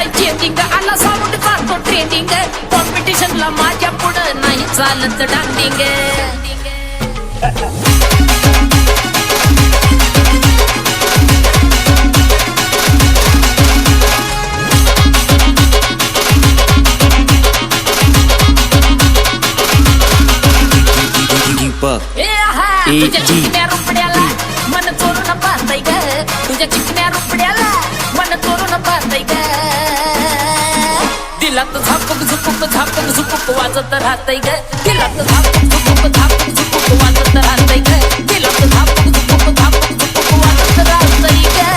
changing आला sound करतो trending कॉम्पिटिशनला माझ्या पुढं नाही चालत डांडिंग तुझ्या चिकन्या रुपड्याला मन चोरून पाहताय ग तुझ्या चिकन्या रुपड्याला मन चोरून पाहताय ग दिलात झापक झुपक झापक झुपक वाजत राहतय ग दिलात झापक झुपक झापक झुपक वाजत राहतय ग दिलात झापक झुपक झापक झुपक वाजत राहतय ग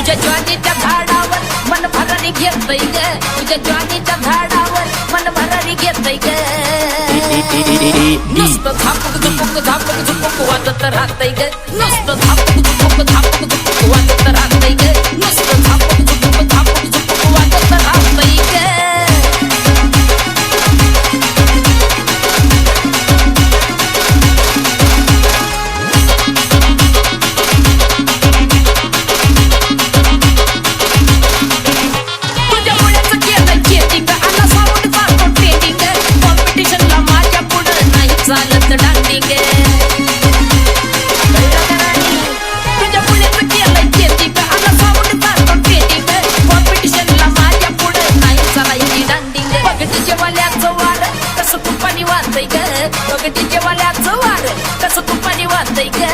तुझ्या ज्वानीच्या झाडावर मन भरारी घेतय ग तुझ्या ज्वानीच्या झाडावर मन भरारी घेतय ग नुसतं झापक झुपक झापक झुपक वाजत राहतय ग नुसतं झापक झुपक झापक झुपक वाजत राहतय ग नुसतं झापक झुपक झापक झुपक वाजत राहतय ग चालत डांडिंग तुझ्या पुण्याचं केलंय चेंजिंग आला साऊंड करतो ट्रेंडिंग कॉम्पिटिशनला माझ्या पुढं नाही चालायची डांडिंग बगटीच्या वाल्याचं वार कसं तुपानी वाजतय ग बगटीच्या वाल्याचं वार कसं तुपानी वाजतय ग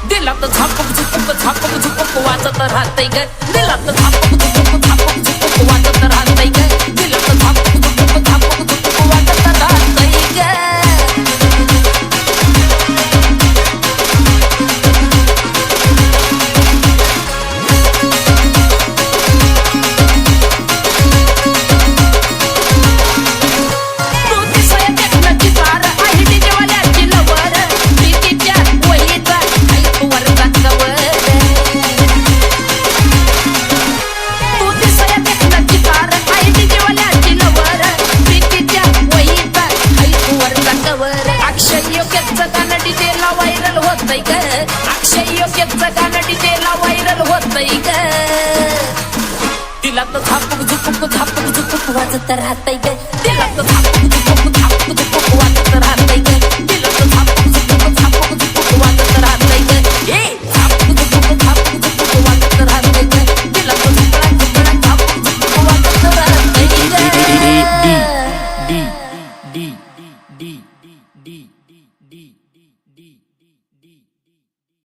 दिलात झापक झुपक वाजत राहतय ग दिलात झापक झुपक वाजत राहतय ग दिलात झापक झुपक वाजत राहतय ग अक्षय योग्यचं गाणं डीजेला व्हायरल होतंय ग दिलात झापक झुपक वाजत राहतंय ग दिलात झापक झुपक वाजत राहतंय